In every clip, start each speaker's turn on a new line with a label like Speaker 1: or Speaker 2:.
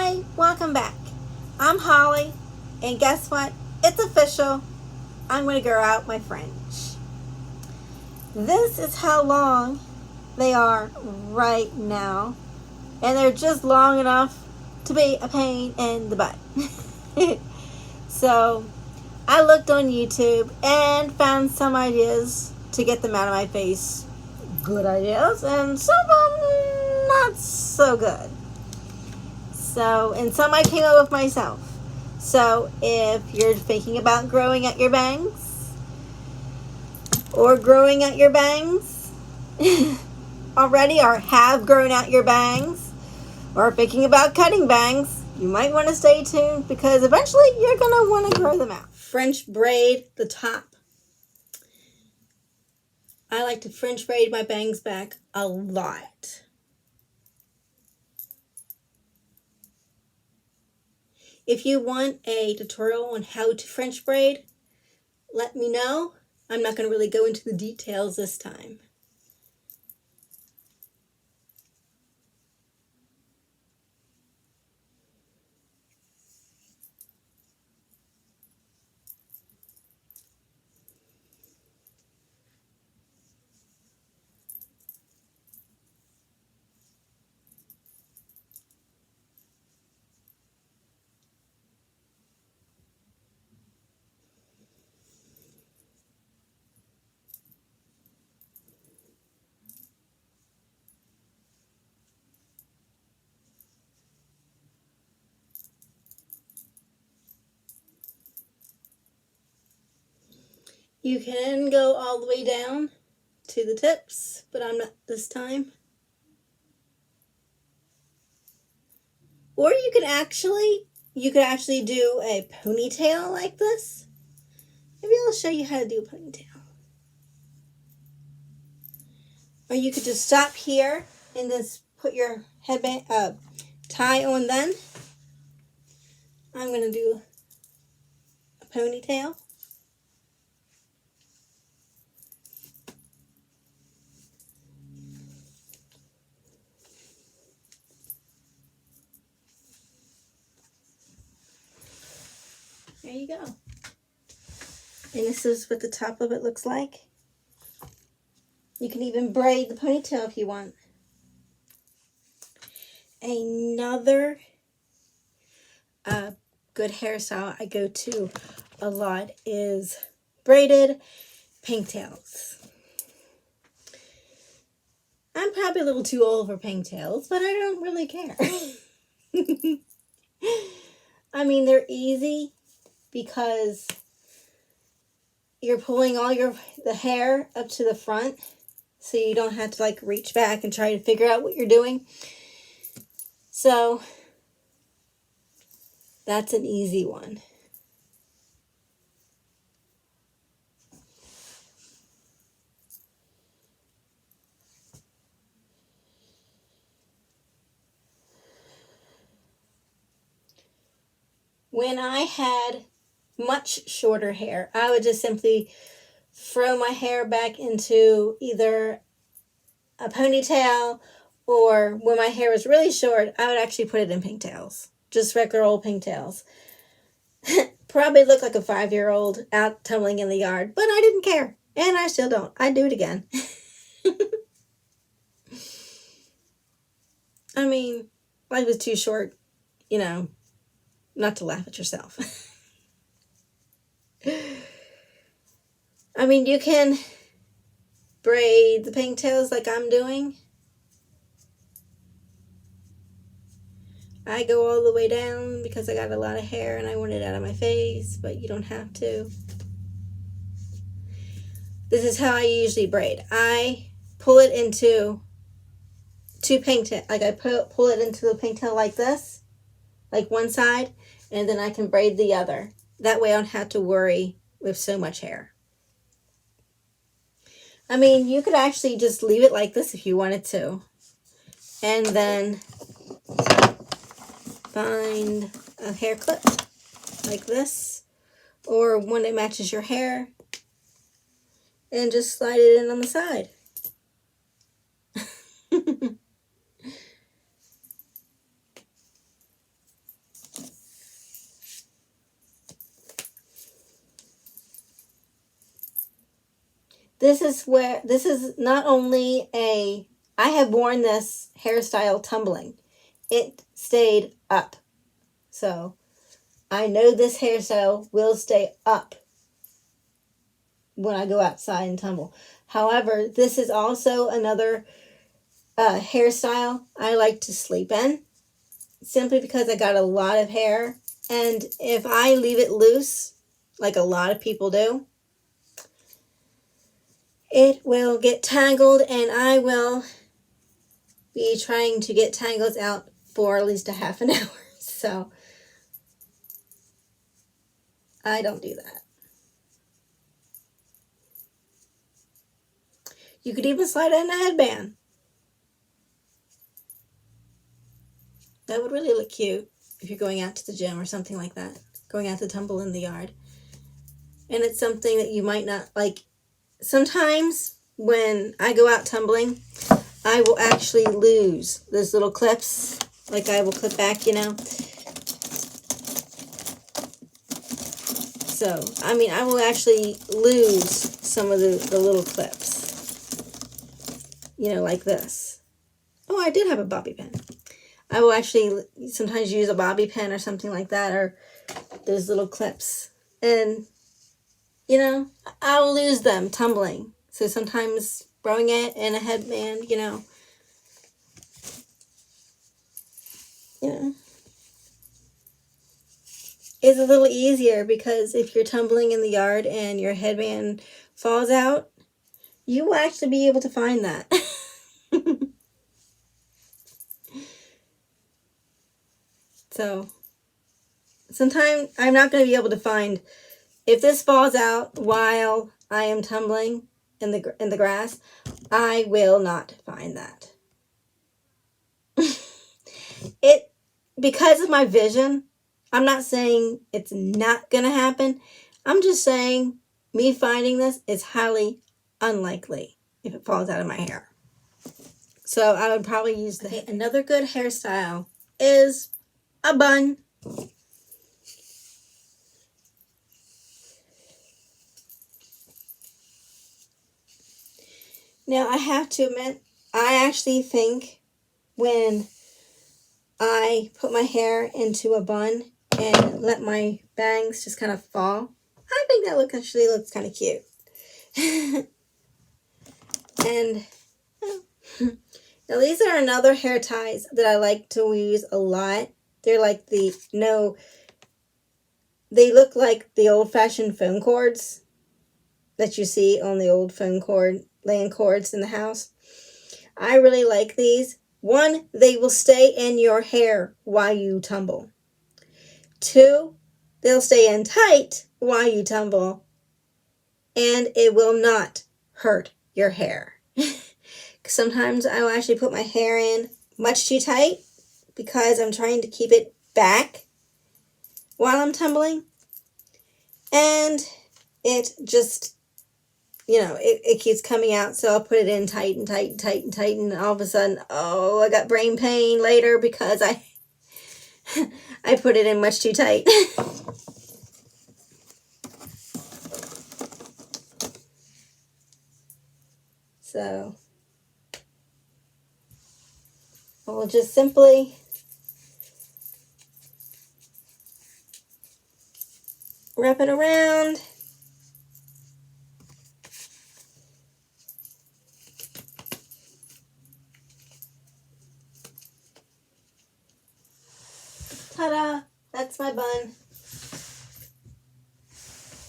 Speaker 1: Hi, welcome back. I'm Holly, and guess what? It's official. I'm going to grow out my fringe. This is how long they are right now, and they're just long enough to be a pain in the butt. So, I looked on YouTube and found some ideas to get them out of my face. Good ideas, and some of them not so good. So, and some I came up with myself. So, if you're thinking about growing out your bangs or growing out your bangs already, or have grown out your bangs, or thinking about cutting bangs, you might want to stay tuned because eventually you're going to want to grow them out. French braid the top. I like to French braid my bangs back a lot. If you want a tutorial on how to French braid, let me know. I'm not going to really go into the details this time. You can go all the way down to the tips, but I'm not this time. Or you could actually do a ponytail like this. Maybe I'll show you how to do a ponytail. Or you could just stop here and just put your headband tie on then. I'm going to do a ponytail. There you go. And this is what the top of it looks like. You can even braid the ponytail if you want. Another good hairstyle I go to a lot is braided pigtails. I'm probably a little too old for pigtails, but I don't really care. I mean, they're easy because you're pulling all the hair up to the front, so you don't have to like reach back and try to figure out what you're doing. So that's an easy one. When I had much shorter hair, I would just simply throw my hair back into either a ponytail, or when my hair was really short, I would actually put it in pigtails. Just regular old pigtails. Probably look like a 5-year-old out tumbling in the yard, but I didn't care. And I still don't. I'd do it again. I mean, life is too short, not to laugh at yourself. I mean, you can braid the pigtails like I'm doing. I go all the way down because I got a lot of hair and I want it out of my face, but you don't have to. This is how I usually braid. I pull it into two pigtails. Like I pull it into the pigtail like this, like one side, and then I can braid the other. That way I don't have to worry with so much hair. I mean, you could actually just leave it like this if you wanted to. And then find a hair clip like this, or one that matches your hair, and just slide it in on the side. this is not only I have worn this hairstyle tumbling. It stayed up. So I know this hairstyle will stay up when I go outside and tumble. However, this is also another hairstyle I like to sleep in, simply because I got a lot of hair, and if I leave it loose, like a lot of people do, it will get tangled, and I will be trying to get tangles out for at least a half an hour. So I don't do that. You could even slide in a headband. That would really look cute if you're going out to the gym or something like that. Going out to tumble in the yard. And it's something that you might not like. Sometimes when I go out tumbling, I will actually lose those little clips. Like I will clip back, you know. So, I mean, I will actually lose some of the little clips. You know, like this. Oh, I did have a bobby pin. I will actually sometimes use a bobby pin or something like that, or those little clips. And, you know, I'll lose them tumbling. So sometimes throwing it in a headband, you know, is a little easier, because if you're tumbling in the yard and your headband falls out, you will actually be able to find that. So sometimes I'm not going to be able to find, if this falls out while I am tumbling in the grass, I will not find that. Because of my vision, I'm not saying it's not going to happen. I'm just saying me finding this is highly unlikely if it falls out of my hair. So I would probably use another good hairstyle is a bun. Now, I have to admit, I actually think when I put my hair into a bun and let my bangs just kind of fall, I think that actually looks kind of cute. And now these are another hair ties that I like to use a lot. They're like they look like the old-fashioned phone cords that you see on the old LAN cords in the house. I really like these. One, they will stay in your hair while you tumble. Two, they'll stay in tight while you tumble, and it will not hurt your hair. Sometimes I will actually put my hair in much too tight because I'm trying to keep it back while I'm tumbling, and it just, you know, it keeps coming out. So I'll put it in tight and tight and tight and tight, and all of a sudden, oh, I got brain pain later because I put it in much too tight. So we'll just simply wrap it around. Ta-da! That's my bun.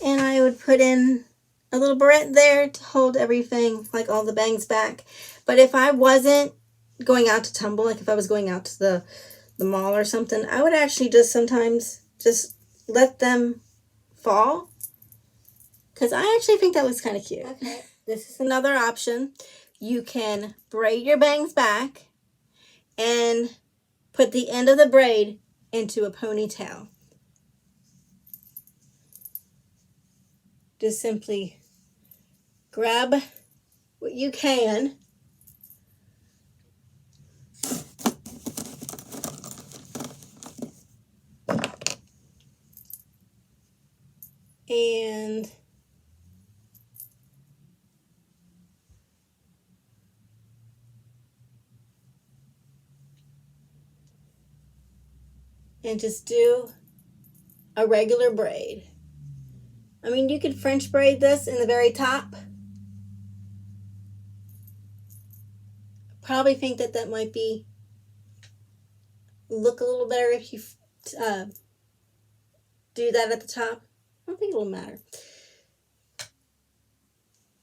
Speaker 1: And I would put in a little barrette there to hold everything, like all the bangs back. But if I wasn't going out to tumble, like if I was going out to the mall or something, I would actually just sometimes just let them fall, because I actually think that looks kind of cute. Okay. This is another option. You can braid your bangs back and put the end of the braid into a ponytail. Just simply grab what you can and and just do a regular braid. I mean, you could French braid this in the very top. Probably think that that might be look a little better if you do that at the top. I don't think it'll matter.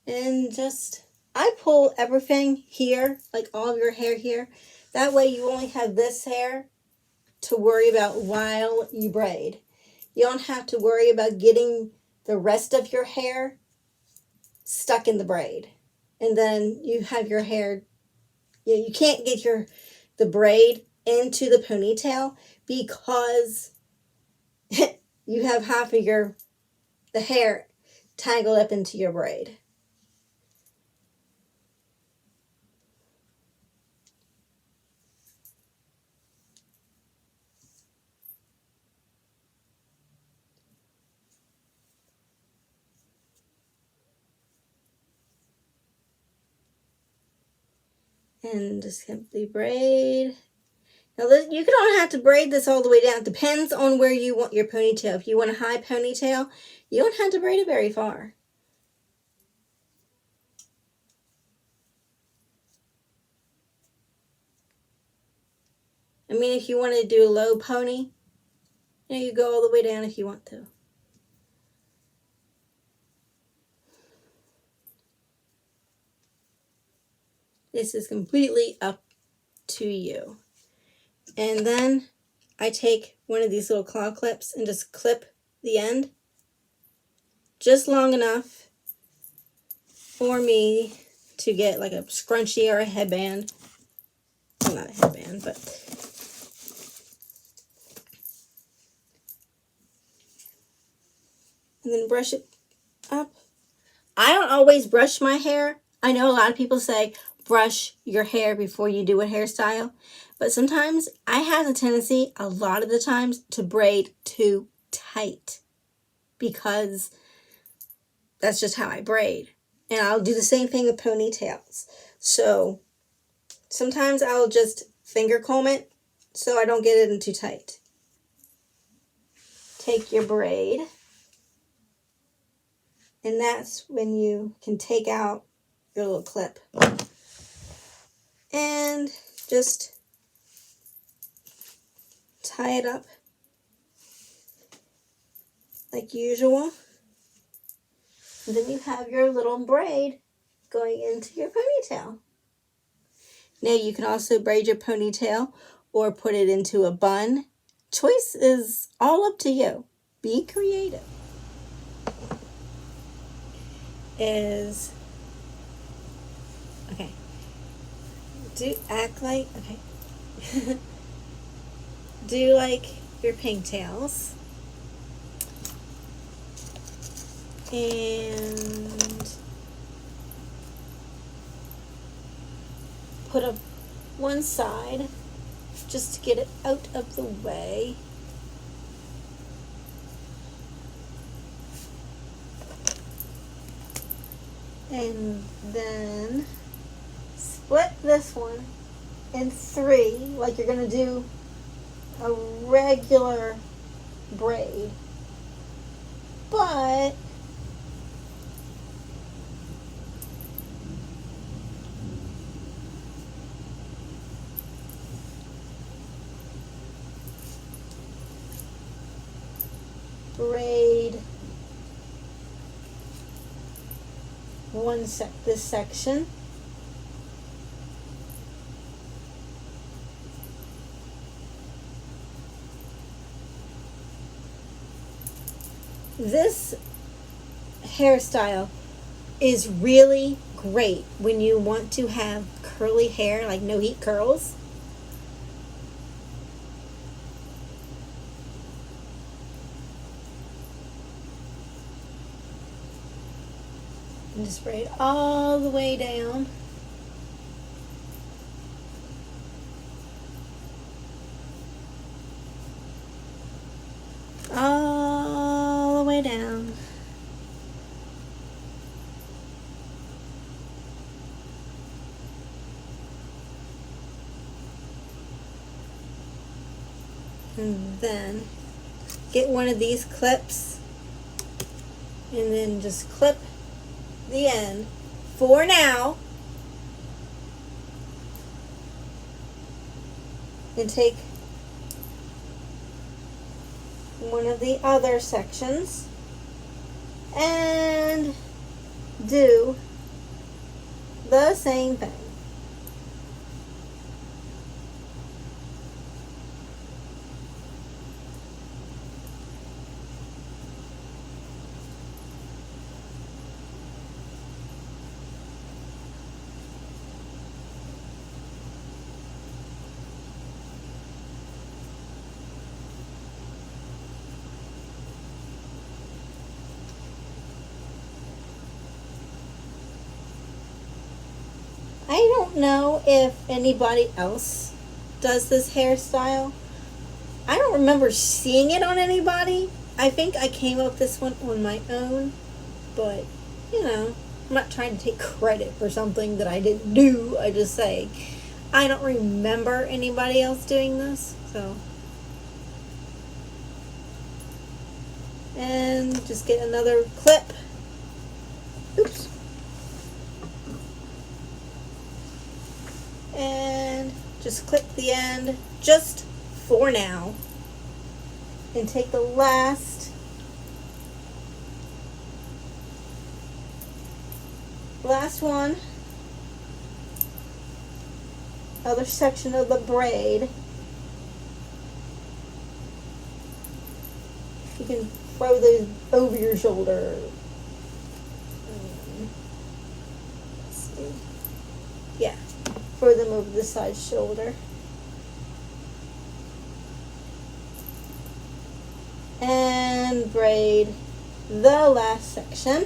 Speaker 1: And just, I pull everything here, like all of your hair here. That way you only have this hair to worry about while you braid. You don't have to worry about getting the rest of your hair stuck in the braid. And then you have your hair, you can't get the braid into the ponytail because you have half of the hair tangled up into your braid. And just simply braid. Now you don't have to braid this all the way down. It depends on where you want your ponytail. If you want a high ponytail, you don't have to braid it very far. I mean, if you want to do a low pony, you go all the way down if you want to. This is completely up to you. And then I take one of these little claw clips and just clip the end just long enough for me to get like a scrunchie or a headband. Well, not a headband, but and then brush it up. I don't always brush my hair. I know a lot of people say brush your hair before you do a hairstyle, but sometimes I have a tendency, a lot of the times, to braid too tight because that's just how I braid. And I'll do the same thing with ponytails. So sometimes I'll just finger comb it so I don't get it in too tight. Take your braid, and that's when you can take out your little clip and just tie it up like usual. And then you have your little braid going into your ponytail. Now you can also braid your ponytail or put it into a bun. Choice is all up to you. Be creative. Okay. Do act like, okay. Do like your pigtails. And put up one side just to get it out of the way. And then split this one in 3, like you're going to do a regular braid. But braid this section. This hairstyle is really great when you want to have curly hair, like no heat curls. And just braid all the way down. All the way down. And then get one of these clips and then just clip the end for now. And take one of the other sections and do the same thing. I don't know if anybody else does this hairstyle. I don't remember seeing it on anybody. I think I came up with this one on my own, but you know, I'm not trying to take credit for something that I didn't do. I just say I don't remember anybody else doing this, so. And just get another clip. Oops. And just clip the end just for now. And take the last one, other section of the braid. You can throw those over your shoulder. Let's see. Yeah, throw them over the side shoulder. And braid the last section.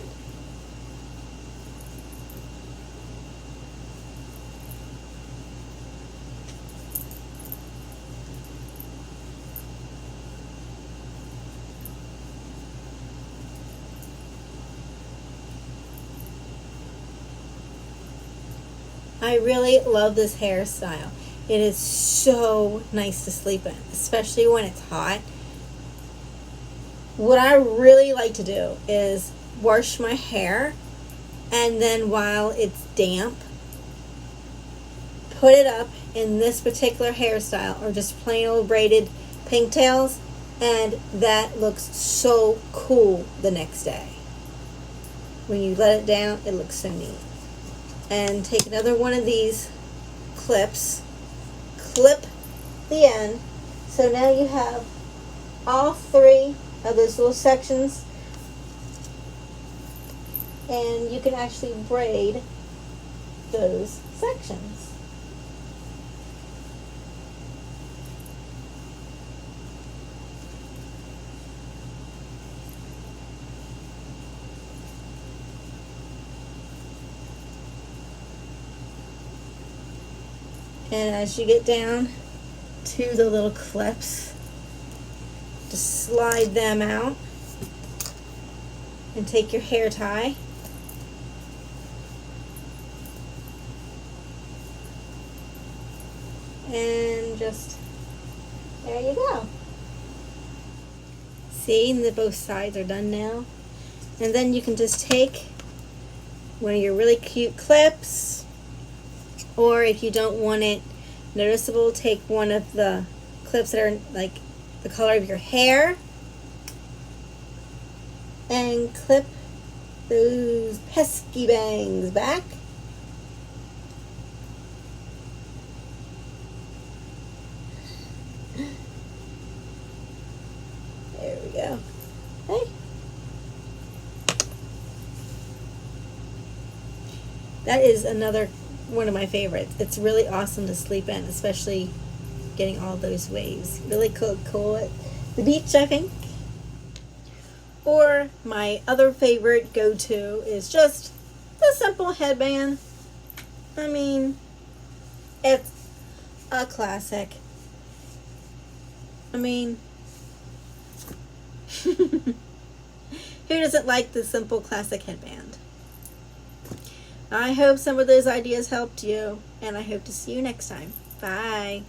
Speaker 1: I really love this hairstyle. It is so nice to sleep in, especially when it's hot. What I really like to do is wash my hair, and then while it's damp, put it up in this particular hairstyle or just plain old braided pigtails, and that looks so cool the next day. When you let it down, it looks so neat. And take another one of these clips, clip the end. So now you have all three of those little sections, and you can actually braid those sections. And as you get down to the little clips, just slide them out and take your hair tie and just, there you go. See, and both sides are done now. And then you can just take one of your really cute clips, or if you don't want it noticeable, take one of the clips that are like the color of your hair and clip those pesky bangs back. There we go. Okay. That is another one of my favorites. It's really awesome to sleep in, especially getting all those waves. Really cool at the beach, I think. Or my other favorite go-to is just the simple headband. I mean, it's a classic. I mean, who doesn't like the simple classic headband? I hope some of those ideas helped you, and I hope to see you next time. Bye.